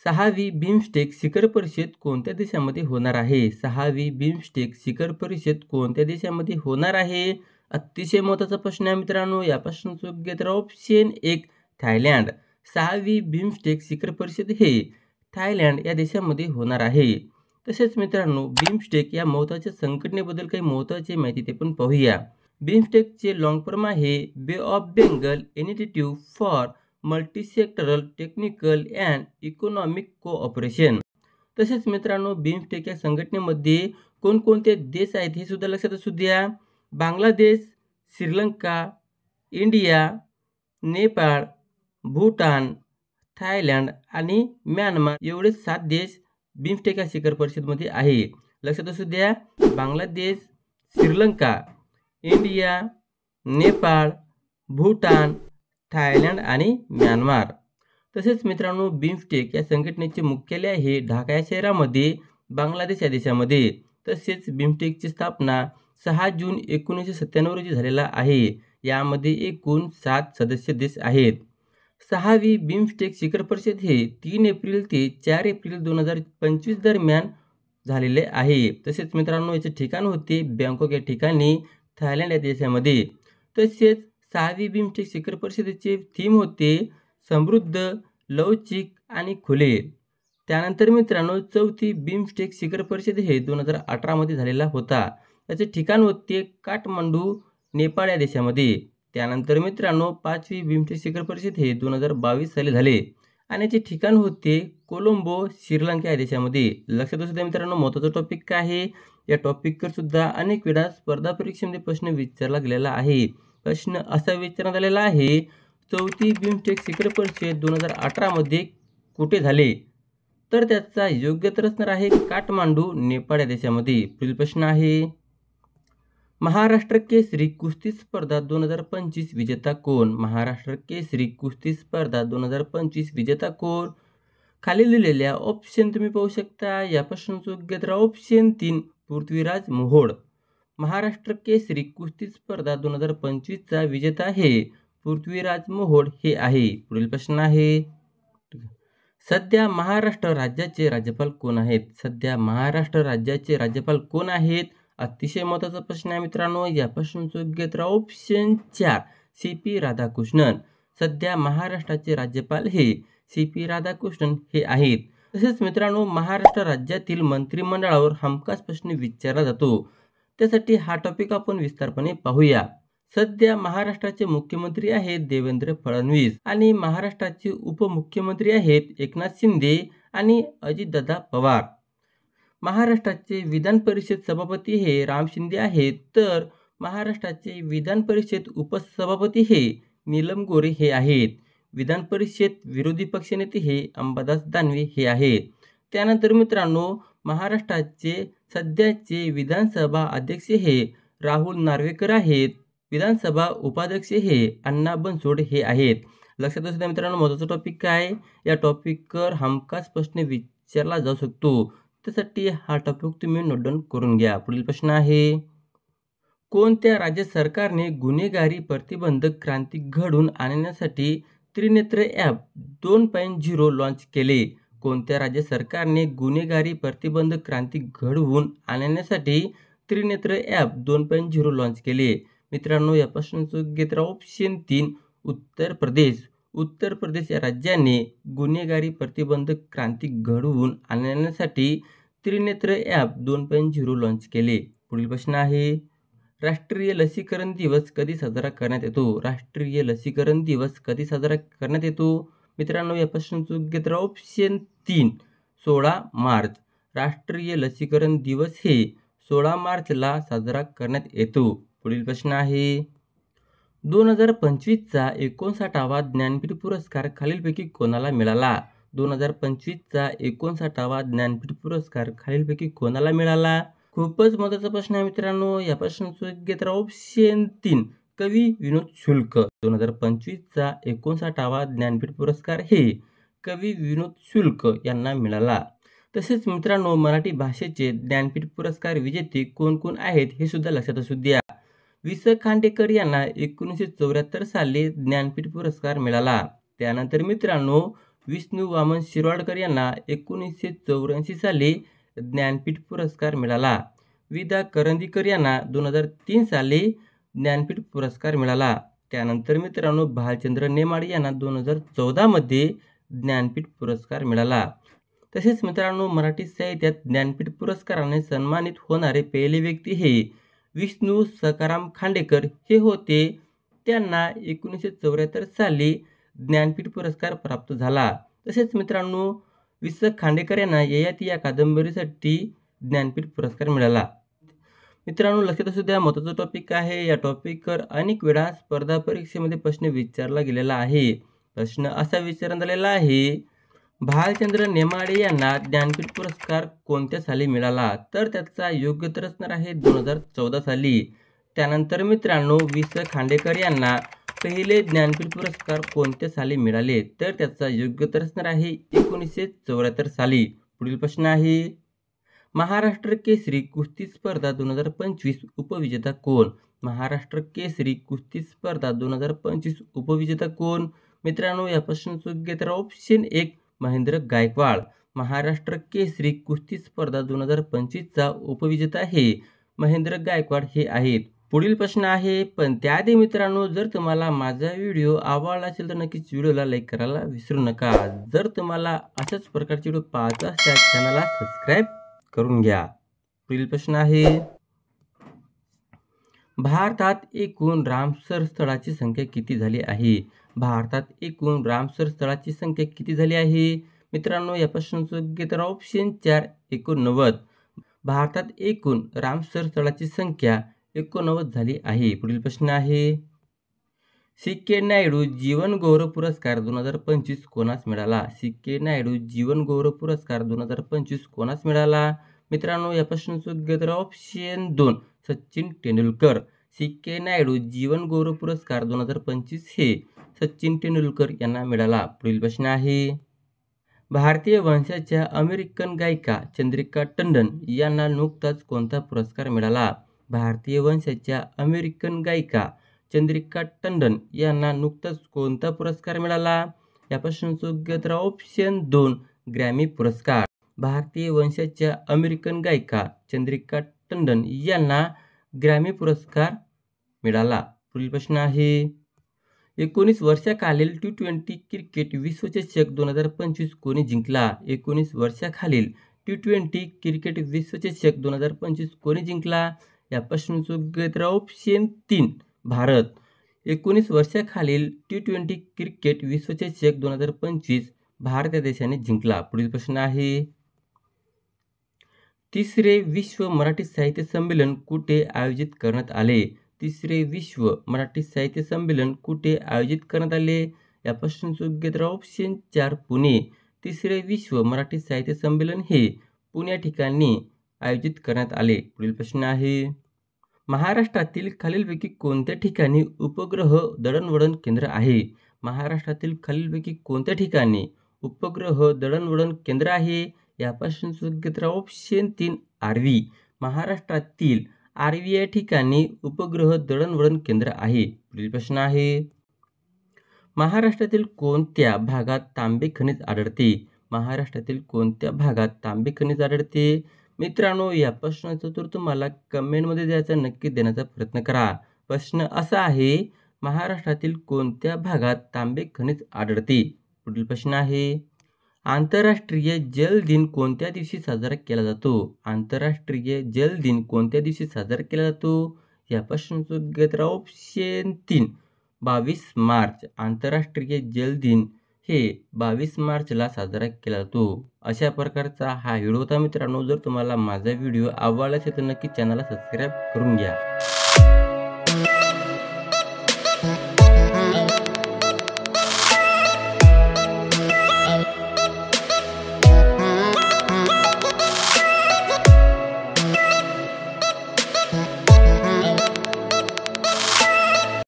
6वी BIMSTEC शिखर परिषद कोणत्या देशामध्ये होणार आहे? 6वी बिमस्टेक शिखर परिषद कोणत्या देशामध्ये होणार आहे? अतिशय महत्त्वाचा प्रश्न आहे मित्रांनो. यापासून योग्य तर ऑप्शन 1 थायलंड. 6वी बिमस्टेक शिखर परिषद हे थायलंड या देशामध्ये होणार आहे. तसेच मित्रांनो, बिमस्टेक या महत्त्वाच्या संघटनेबद्दल काही महत्त्वाची माहिती ते पण पाहूया. बिमस्टेकचे लॉंग फॉर्म आहे bay of Bengal initiative for multisectoral technical and economic cooperation. तसेच मित्रांनो, बिमस्टेक या संघटनेमध्ये कोणकोणते देश आहेत हे सुद्धा लक्षात असू द्या. बांगलादेश, श्रीलंका, इंडिया, नेपाळ, भूटान, थायलंड आणि म्यानमार एवढे 7 देश बिमस्टेक या शिखर परिषदेमध्ये आहे. लक्षात असू द्या, बांगलादेश, श्रीलंका, इंडिया, नेपाळ, भूटान, थायलंड आणि म्यानमार. तसेच मित्रांनो, बिमस्टेक या संघटनेचे मुख्यालय आहे ढाका या शहरामध्ये, बांगलादेश या देशामध्ये. तसेच बिमस्टेकची स्थापना 6 जून 1997 रोजी झालेला आहे. यामध्ये एकूण 7 सदस्य देश आहेत. 6वी बिमस्टेक शिखर परिषद हे 3 एप्रिल ते 4 एप्रिल 2025 दरम्यान झालेले आहे. तसेच मित्रांनो, याचे ठिकाण होते बँकॉक या ठिकाणी, थायलंड या देशामध्ये. तसेच 6वी बिमस्टेक शिखर परिषदेचे थीम होते समृद्ध, लवचिक आणि खुले. त्यानंतर मित्रांनो, 4थी बिमस्टेक शिखर परिषद हे 2018 मध्ये झालेला होता. त्याचे ठिकाण होते काठमांडू, नेपाळ या देशामध्ये. त्यानंतर मित्रांनो, 5वी बिमस्टेक शिखर परिषद हे 2022 साली झाले आणि याचे ठिकाण होते कोलंबो, श्रीलंका या देशामध्ये. लक्षात असू द्या मित्रांनो, महत्त्वाचा टॉपिक काय आहे. या टॉपिकवर सुद्धा अनेक वेळा स्पर्धा परीक्षेमध्ये प्रश्न विचारला गेलेला आहे. प्रश्न असा विचारण्यात आलेला आहे, 4थी बिमस्टेक शिखर परिषद 2018 मध्ये कुठे झाले? तर त्याचा योग्य उत्तर असणार आहे काठमांडू, नेपाळ या देशामध्ये. पुढील प्रश्न आहे, महाराष्ट्र केसरी कुस्ती स्पर्धा 2025 विजेता कोण? महाराष्ट्र केसरी कुस्ती स्पर्धा 2025 विजेता कोण? खाली दिलेल्या ऑप्शन तुम्ही पाहू शकता. यापासून योग्य उत्तर ऑप्शन 3 पृथ्वीराज मोहोळ. महाराष्ट्र केसरी कुस्ती स्पर्धा 2025 चा विजेता हे पृथ्वीराज मोहोळ हे आहे. पुढील प्रश्न आहे, सध्या महाराष्ट्र राज्याचे राज्यपाल कोण आहेत? सध्या महाराष्ट्र राज्याचे राज्यपाल कोण आहेत? अतिशय महत्त्वाचा प्रश्न आहे मित्रांनो. यापासून योग्य उत्तर ऑप्शन 4 सी.पी. राधाकृष्णन. सध्या महाराष्ट्राचे राज्यपाल हे सी.पी. राधाकृष्णन हे आहेत. तसेच मित्रांनो, महाराष्ट्र राज्यातील मंत्रिमंडळावर हमखास प्रश्न विचारला जातो. त्यासाठी हा टॉपिक आपण विस्तारपणे पाहूया. सध्या महाराष्ट्राचे मुख्यमंत्री आहेत देवेंद्र फडणवीस आणि महाराष्ट्राचे उपमुख्यमंत्री आहेत एकनाथ शिंदे आणि अजितदादा पवार. महाराष्ट्राचे विधान परिषद सभापती हे राम शिंदे आहेत, तर महाराष्ट्राचे विधान परिषद उपसभापती हे नीलम गोरे हे आहेत. विधान परिषद विरोधी पक्षनेते हे अंबादास दानवे हे आहेत. त्यानंतर मित्रांनो, महाराष्ट्राचे सध्याचे विधानसभा अध्यक्ष हे राहुल नार्वेकर आहेत. विधानसभा उपाध्यक्ष हे अण्णा बनसोड हे आहेत. लक्षात असू द्या मित्रांनो, महत्त्वाचा टॉपिक काय, या टॉपिकवर हमखास प्रश्न विचारला जाऊ शकतो. त्यासाठी हा टॉपिक तुम्ही नोट डाऊन करून घ्या. पुढील प्रश्न आहे, कोणत्या राज्य सरकारने गुन्हेगारी प्रतिबंधक क्रांती घडवून आणण्यासाठी त्रिनेत्र ॲप 2.0 लॉन्च केले? कोणत्या राज्य सरकारने गुन्हेगारी प्रतिबंधक क्रांती घडवून आणण्यासाठी त्रिनेत्र ॲप 2.0 लॉन्च केले? मित्रांनो, यापासून योग्य उत्तर ऑप्शन 3 उत्तर प्रदेश. उत्तर प्रदेश या राज्याने गुन्हेगारी प्रतिबंधक क्रांती घडवून आणण्यासाठी त्रिनेत्र ॲप 2.0 लॉन्च केले. पुढील प्रश्न आहे, राष्ट्रीय लसीकरण दिवस कधी साजरा करण्यात येतो? राष्ट्रीय लसीकरण दिवस कधी साजरा करण्यात येतो? मित्रांनो, यापासून योग्य उत्तर ऑप्शन 3 16 मार्च. राष्ट्रीय लसीकरण दिवस हे 16 मार्चला साजरा करण्यात येतो. पुढील प्रश्न आहे, 2025 चा 59वा ज्ञानपीठ पुरस्कार खालीलपैकी कोणाला मिळाला? 2025 चा 59वा ज्ञानपीठ पुरस्कार खालीलपैकी कोणाला मिळाला? खूपच महत्त्वाचा प्रश्न आहे मित्रांनो. यापासून योग्य उत्तर ऑप्शन 3 कवी विनोद शुल्क. 2025 चा 59वा ज्ञानपीठ पुरस्कार हे कवी विनोद शुल्क यांना मिळाला. तसेच मित्रांनो, मराठी भाषेचे ज्ञानपीठ पुरस्कार विजेते कोण कोण आहेत हे सुद्धा लक्षात असू द्या. वि. स. खांडेकर यांना 1974 साली ज्ञानपीठ पुरस्कार मिळाला. त्यानंतर मित्रांनो, विष्णू वामन शिरवाडकर यांना 1984 साली ज्ञानपीठ पुरस्कार मिळाला. विदा करंदीकर यांना 2003 साली ज्ञानपीठ पुरस्कार मिळाला. त्यानंतर मित्रांनो भालचंद्र नेमाडे यांना 2014 मध्ये ज्ञानपीठ पुरस्कार मिळाला. तसेच मित्रांनो मराठी साहित्यात ज्ञानपीठ पुरस्काराने सन्मानित होणारे पहिले व्यक्ती हे विष्णू सखाराम खांडेकर हे होते. त्यांना 1974 साली ज्ञानपीठ पुरस्कार प्राप्त झाला. तसेच मित्रांनो वि.स. खांडेकर यांना ययाती या कादंबरीसाठी ज्ञानपीठ पुरस्कार मिळाला. मित्रांनो लक्षात असू द्या, महत्त्वाचा टॉपिक आहे. या टॉपिकवर अनेक वेळा स्पर्धा परीक्षेमध्ये प्रश्न विचारला गेलेला आहे. प्रश्न असा विचारण्यात आलेला आहे, भालचंद्र नेमाडे यांना ज्ञानपीठ पुरस्कार कोणत्या साली मिळाला? तर त्याचा योग्य उत्तर असणार आहे 2014 साली. त्यानंतर मित्रांनो वि.स. खांडेकर यांना पहिले ज्ञानपीठ पुरस्कार कोणत्या साली मिळाले? तर त्याचा योग्य उत्तर असणार आहे 1974 साली. पुढील प्रश्न आहे, महाराष्ट्र केसरी कुस्ती स्पर्धा 2025 उपविजेता कोण? महाराष्ट्र केसरी कुस्ती स्पर्धा 2025 उपविजेता कोण? मित्रांनो या प्रश्नाचं योग्य उत्तर ऑप्शन 1 महेंद्र गायकवाड. महाराष्ट्र केसरी कुस्ती स्पर्धा 2025 चा उपविजेता हे महेंद्र गायकवाड हे आहेत. पुढील प्रश्न आहे, पण त्याआधी मित्रांनो जर तुम्हाला माझा व्हिडिओ आवडला असेल तर नक्कीच व्हिडिओला लाईक करायला विसरू नका. जर तुम्हाला अशाच प्रकारचे व्हिडिओ पाहायचे असल्यास चॅनलला सबस्क्राईब करून घ्या. पुढील प्रश्न आहे, भारतात एकूण रामसर स्थळाची संख्या किती झाली आहे? भारतात एकूण रामसर स्थळाची संख्या किती झाली आहे? मित्रांनो या प्रश्नाचं योग्य उत्तर ऑप्शन 4 89. भारतात एकूण रामसर स्थळाची संख्या 89 झाली आहे. पुढील प्रश्न आहे, सी.के. नायडू जीवन गौरव पुरस्कार 2025 कोणास मिळाला? सी.के. नायडू जीवन गौरव पुरस्कार 2025 कोणास मिळाला? मित्रांनो या प्रश्नाचं योग्य उत्तर ऑप्शन 2 सचिन तेंडुलकर. सी.के. नायडू जीवन गौरव पुरस्कार 2025 हे सचिन तेंडुलकर यांना मिळाला. पुढील प्रश्न आहे, भारतीय वंशाच्या अमेरिकन गायिका चंद्रिका टंडन यांना नुकताच कोणता पुरस्कार मिळाला? भारतीय वंशाच्या अमेरिकन गायिका चंद्रिका टंडन यांना नुकताच कोणता पुरस्कार मिळाला? या प्रश्नाचं योग्य उत्तर ऑप्शन 2 ग्रॅमी पुरस्कार. भारतीय वंशाच्या अमेरिकन गायिका चंद्रिका टंडन यांना ग्रॅमी पुरस्कार मिळाला. पुढील प्रश्न आहे, 19 वर्षाखालील T20 क्रिकेट विश्वचषक 2025 कोणी जिंकला? 19 वर्षाखालील T20 क्रिकेट विश्वचषक 2025 कोणी जिंकला? या प्रश्नाचं योग्य उत्तर ऑप्शन 3 भारत. 19 वर्षाखालील T20 क्रिकेट विश्वचषक 2025 भारत या देशाने जिंकला. पुढील प्रश्न आहे, तिसरे विश्व मराठी साहित्य संमेलन कुठे आयोजित करण्यात आले? तिसरे विश्व मराठी साहित्य संमेलन कुठे आयोजित करण्यात आले? या प्रश्नाचं योग्य उत्तर ऑप्शन 4 पुणे. तिसरे विश्व मराठी साहित्य संमेलन हे पुणे ठिकाणी आयोजित करण्यात आले. पुढील प्रश्न आहे, महाराष्ट्रातील खालीलपैकी कोणत्या ठिकाणी उपग्रह दळणवळण केंद्र आहे? महाराष्ट्रातील खालीलपैकी कोणत्या ठिकाणी उपग्रह दळणवळण केंद्र आहे? या प्रश्नाचं योग्य उत्तर ऑप्शन 3 आर्वी. महाराष्ट्रातील आर्वी या ठिकाणी उपग्रह दळणवळण केंद्र आहे. पुढील प्रश्न आहे, महाराष्ट्रातील कोणत्या भागात तांबे खनिज आढळते? महाराष्ट्रातील कोणत्या भागात तांबे खनिज आढळते? मित्रांनो या प्रश्नाचं उत्तर तुम्हाला कमेंटमध्ये द्यायचा, नक्की देण्याचा प्रयत्न करा. प्रश्न असा आहे, महाराष्ट्रातील कोणत्या भागात तांबे खनिज आढळते? पुढील प्रश्न आहे, आंतरराष्ट्रीय जल दिन कोणत्या दिवशी साजरा केला जातो? आंतरराष्ट्रीय जल दिन कोणत्या दिवशी साजरा केला जातो? या प्रश्नाचं योग्य उत्तर ऑप्शन 3 22 मार्च. आंतरराष्ट्रीय जल दिन हे 22 मार्चला साजरा केला जातो. अशा प्रकारचा हा व्हिडिओ होता मित्रांनो. जर तुम्हाला माझा व्हिडिओ आवडला असेल तर नक्की चॅनलला सबस्क्राईब करून घ्या.